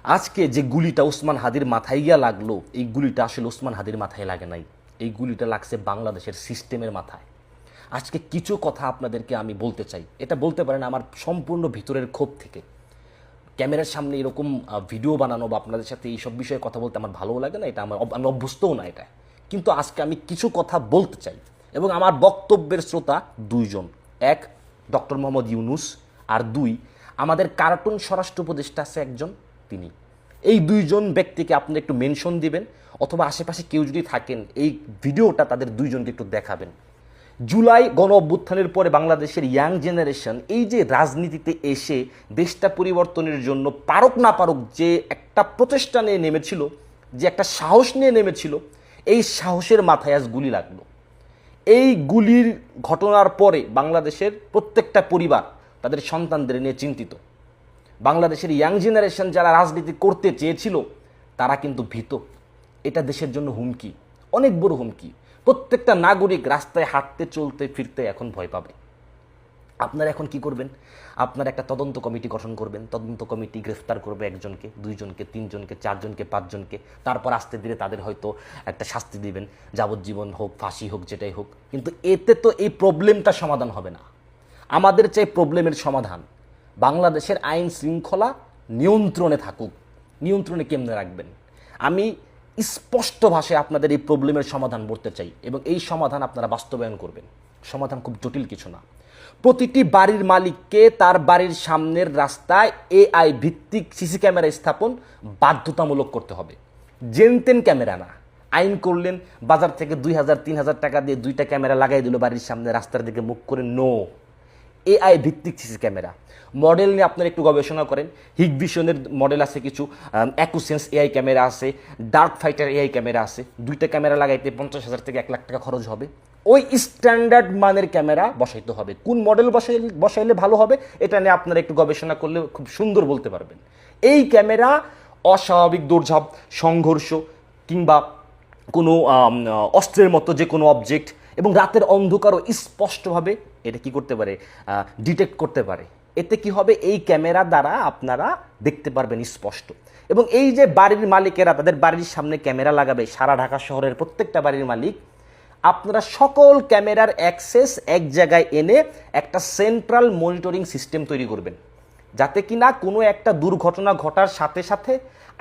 আজকে যে গুলিটা ওসমান হাদির মাথায় গিয়া লাগলো, এই গুলিটা আসলে ওসমান হাদির মাথায় লাগে নাই, এই গুলিটা লাগছে বাংলাদেশের সিস্টেমের মাথায়। আজকে কিছু কথা আপনাদেরকে আমি বলতে চাই, এটা বলতে পারেন আমার সম্পূর্ণ ভিতরের ক্ষোভ থেকে। ক্যামেরার সামনে এরকম ভিডিও বানানো বা আপনাদের সাথে এইসব বিষয়ে কথা বলতে আমার ভালোও লাগে না, এটা আমি অভ্যস্তও না এটা। কিন্তু আজকে আমি কিছু কথা বলতে চাই এবং আমার বক্তব্যের শ্রোতা দুইজন, এক ডক্টর মোহাম্মদ ইউনুস, আর দুই আমাদের কার্টুন স্বরাষ্ট্র উপদেষ্টা আছে একজন, তিনি। এই দুইজন ব্যক্তিকে আপনি একটু মেনশন দিবেন, অথবা আশেপাশে কেউ যদি থাকেন এই ভিডিওটা তাদের দুইজনকে একটু দেখাবেন। জুলাই গণ অভ্যুত্থানের পরে বাংলাদেশের ইয়াং জেনারেশন এই যে রাজনীতিতে এসে দেশটা পরিবর্তনের জন্য পারুক না পারুক যে একটা প্রচেষ্টা নিয়ে নেমেছিল, যে একটা সাহস নিয়ে নেমেছিল, এই সাহসের মাথায় আজ গুলি লাগলো। এই গুলির ঘটনার পরে বাংলাদেশের প্রত্যেকটা পরিবার তাদের সন্তানদের নিয়ে চিন্তিত। বাংলাদেশের ইয়াং জেনারেশন যারা রাজনীতি করতে চেয়েছিল তারা কিন্তু ভীত। এটা দেশের জন্য হুমকি, অনেক বড় হুমকি। প্রত্যেকটা নাগরিক রাস্তায় হাঁটতে চলতে ফিরতে এখন ভয় পাবে। আপনারা এখন কি করবেন? আপনারা একটা তদন্ত কমিটি গঠন করবেন। তদন্ত কমিটি গ্রেফতার করবে একজনকে, দুইজনকে, তিনজনকে, চারজনকে, পাঁচজনকে। তারপর আস্তে ধীরে তাদের হয়তো একটা শাস্তি দিবেন, যাবজ্জীবন হোক, ফাঁসি হোক, যেটাই হোক। কিন্তু এতে তো এই প্রবলেমটা সমাধান হবে না। আমাদের চাই প্রবলেমের সমাধান। বাংলাদেশের আইন শৃঙ্খলা নিয়ন্ত্রণে থাকুক। নিয়ন্ত্রণে কেমনে রাখবেন? আমি স্পষ্ট ভাষায় আপনাদের এই প্রবলেমের সমাধান বলতে চাই এবং এই সমাধান আপনারা বাস্তবায়ন করবেন। সমাধান খুব জটিল কিছু না। প্রতিটি বাড়ির মালিককে তার বাড়ির সামনের রাস্তায় এআই ভিত্তিক সিসি ক্যামেরা স্থাপন বাধ্যতামূলক করতে হবে। জেনতেন ক্যামেরা না। আইন করলেন, বাজার থেকে 2000-3000 টাকা দিয়ে দুইটা ক্যামেরা লাগাই দিল বাড়ির সামনে, রাস্তার দিকে মুখ করে। নো, এআই ভিত্তিক সিসি ক্যামেরা। মডেল নিয়ে আপনারা একটু গবেষণা করেন। হিগভিশনের মডেল আছে কিছু, অ্যাকুসেন্স এআই ক্যামেরা আছে, ডার্ক ফাইটার এআই ক্যামেরা আছে। দুইটা ক্যামেরা লাগাইতে 50,000 থেকে 1 লাখ টাকা খরচ হবে। ওই স্ট্যান্ডার্ড মানের ক্যামেরা বসাইতে হবে। কোন মডেল বসাইলে ভালো হবে এটা নিয়ে আপনারা একটু গবেষণা করলে খুব সুন্দর বলতে পারবেন। এই ক্যামেরা অস্বাভাবিক দৌড়ঝাঁপ, সংঘর্ষ কিংবা কোনো অস্ত্রের মতো যে কোনো অবজেক্ট এবং রাতের অন্ধকারও স্পষ্টভাবে এটা কি করতে পারে, ডিটেক্ট করতে পারে। এতে কি হবে, এই ক্যামেরা দ্বারা আপনারা দেখতে পারবেন স্পষ্ট। এবং এই যে বাড়ির মালিকেরা তাদের বাড়ির সামনে ক্যামেরা লাগাবে, সারা ঢাকা শহরের প্রত্যেকটা বাড়ির মালিক, আপনারা সকল ক্যামেরার অ্যাক্সেস এক জায়গায় এনে একটা সেন্ট্রাল মনিটরিং সিস্টেম তৈরি করবেন, যাতে কিনা কোনো একটা দুর্ঘটনা ঘটার সাথে সাথে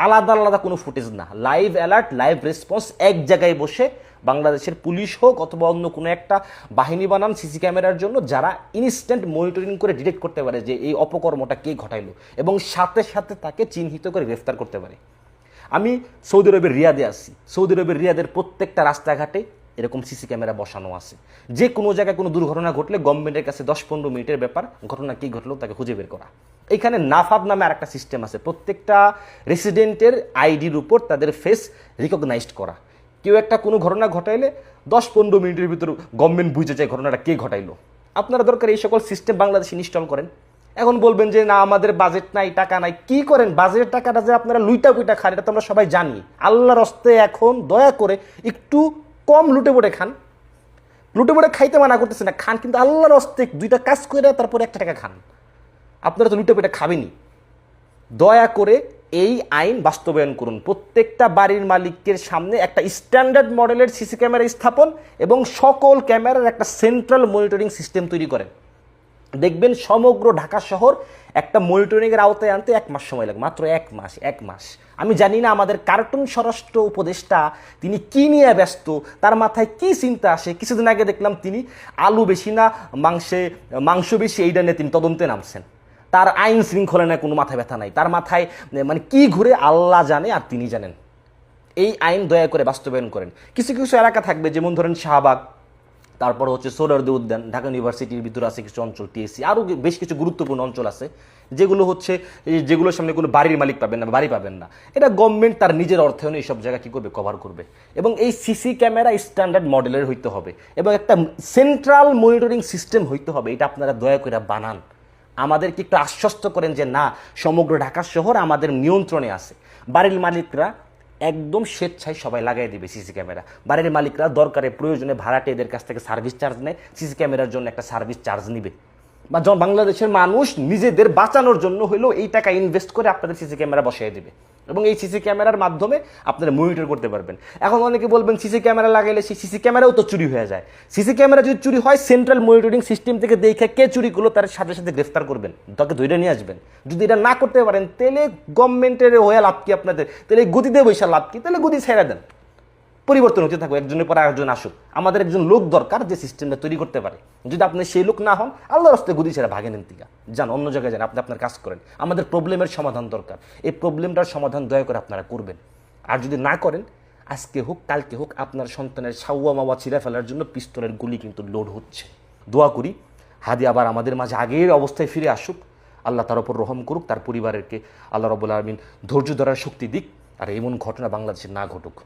আলাদা আলাদা কোনো ফুটেজ না, লাইভ অ্যালার্ট, লাইভ রেসপন্স এক জায়গায় বসে বাংলাদেশের পুলিশ হোক অথবা অন্য কোনো একটা বাহিনী বানান সিসি ক্যামেরার জন্য, যারা ইনস্ট্যান্ট মনিটরিং করে ডিটেক্ট করতে পারে যে এই অপকর্মটা কে ঘটাইলো এবং সাথে সাথে তাকে চিহ্নিত করে গ্রেফতার করতে পারে। আমি সৌদি আরবের রিয়াদে আছি। সৌদি আরবের রিয়াদের প্রত্যেকটা রাস্তাঘাটে এরকম সিসি ক্যামেরা বসানো আছে। যে কোনো জায়গায় কোনো দুর্ঘটনা ঘটলে গভর্নমেন্টের কাছে 10-15 মিনিটের ব্যাপার, ঘটনা কী ঘটলো তাকে খুঁজে বের করা। এখানে নাফাদ নামে আর একটা সিস্টেম আছে, প্রত্যেকটা রেসিডেন্টের আইডির উপর তাদের ফেস রিকগনাইজড করা। কেউ একটা কোনো ঘটনা ঘটাইলে 10-15 মিনিটের ভিতর গভর্নমেন্ট বুঝে যায় ঘটনাটা কে ঘটাইলো। আপনারা দরকার এই সকল সিস্টেম বাংলাদেশে ইনস্টল করেন। এখন বলবেন যে না আমাদের বাজেট নাই, টাকা নাই। কি করেন? বাজেটের টাকাটা যে আপনারা লুইটা পুইটা খান এটা তো আমরা সবাই জানি। আল্লাহর হস্তে এখন দয়া করে একটু কম লুটে পড়ে খান। লুটে পড়ে খাইতে মানা করতেছে না, খান, কিন্তু আল্লাহর হস্তে দুইটা কাজ করে তারপরে 1 টাকা খান। আপনারা তো লুটে পড়ে খাবেনই। দয়া করে এই আইন বাস্তবায়ন করুন। প্রত্যেকটা বাড়ির মালিকের সামনে একটা স্ট্যান্ডার্ড মডেলের সিসি ক্যামেরা স্থাপন এবং সকল ক্যামেরার একটা সেন্ট্রাল মনিটরিং সিস্টেম তৈরি করেন। দেখবেন সমগ্র ঢাকা শহর একটা মনিটরিংয়ের আওতায় আনতে 1 মাস সময় লাগে, মাত্র 1 মাস। আমি জানি না আমাদের কার্টুন স্বরাষ্ট্র উপদেষ্টা তিনি কি নিয়ে ব্যস্ত, তার মাথায় কি চিন্তা আসে। কিছুদিন আগে দেখলাম তিনি আলু বেশি না মাংস বেশি এইটা নিয়ে তিনি তদন্তে নামছেন। তার আইন শৃঙ্খলা নিয়ে কোনো মাথায় ব্যথা নাই, তার মাথায় মানে কি ঘুরে আল্লাহ জানে আর তিনি জানেন। এই আইন দয়া করে বাস্তবায়ন করেন। কিছু কিছু এলাকা থাকবে, যেমন ধরেন শাহবাগ, তারপর হচ্ছে সোহরাওয়ার্দী উদ্যান, ঢাকা ইউনিভার্সিটির ভিতরে আছে কিছু অঞ্চল, টিএসসি, আরও বেশ কিছু গুরুত্বপূর্ণ অঞ্চল আছে যেগুলো হচ্ছে যেগুলোর সামনে কোনো বাড়ির মালিক পাবেন না, বাড়ি পাবেন না। এটা গভর্নমেন্ট তার নিজের অর্থায়নে এইসব জায়গা কী করবে, কভার করবে। এবং এই সিসি ক্যামেরা স্ট্যান্ডার্ড মডেলের হইতে হবে এবং একটা সেন্ট্রাল মনিটরিং সিস্টেম হইতে হবে। এটা আপনারা দয়া করে বানান। আমাদেরকে একটু আশ্বস্ত করেন যে না, সমগ্র ঢাকা শহর আমাদের নিয়ন্ত্রণে আছে। বাড়ির মালিকরা একদম স্বেচ্ছায় সবাই লাগাই দিবে সিসি ক্যামেরা। বাড়ির মালিকরা দরকারে প্রয়োজনে ভাড়াটে এদের কাছ থেকে সার্ভিস চার্জ নেয়, সিসি ক্যামেরার জন্য একটা সার্ভিস চার্জ নিবে। বা বাংলাদেশের মানুষ নিজেদের বাঁচানোর জন্য হলেও এই টাকা ইনভেস্ট করে আপনাদের সিসি ক্যামেরা বসিয়ে দেবে এবং এই সিসি ক্যামেরার মাধ্যমে আপনারা মনিটর করতে পারবেন। এখন অনেকে বলবেন সিসি ক্যামেরা লাগাইলে সেই সিসি ক্যামেরাও তো চুরি হয়ে যায়। সিসি ক্যামেরা যদি চুরি হয় সেন্ট্রাল মনিটরিং সিস্টেম থেকে দেখে কে চুরি করলো তার সাথে সাথে গ্রেফতার করবেন, তাকে ধরে নিয়ে আসবেন। যদি এটা না করতে পারেন তাহলে গভর্নমেন্টের হয়ে লাভ কি আপনাদের? তাহলে গদিতে বৈশা লাভ কি? তাহলে গদি ছেড়ে দেন, পরিবর্তন হতে থাকবে, একজনের পর আরেকজন আসুক। আমাদের একজন লোক দরকার যে সিস্টেমটা তৈরি করতে পারে। যদি আপনি সেই লোক না হন, আল্লাহর রাস্তায় গুদি ছেড়ে ভাগে নেন তিকা যান, অন্য জায়গায় যান, আপনি আপনার কাজ করেন। আমাদের প্রবলেমের সমাধান দরকার, এই প্রবলেমটার সমাধান দয়া করে আপনারা করবেন। আর যদি না করেন, আজকে হোক কালকে হোক আপনার সন্তানের সাউয়া মাওয়া ছিঁড়ে ফেলার জন্য পিস্তলের গুলি কিন্তু লোড হচ্ছে। দোয়া করি হাদি আবার আমাদের মাঝে আগের অবস্থায় ফিরে আসুক, আল্লাহ তার উপর রহম করুক, তার পরিবারকে আল্লাহ রাব্বুল আলামিন ধৈর্য ধরার শক্তি দিক, আর এমন ঘটনা বাংলাদেশে না ঘটুক।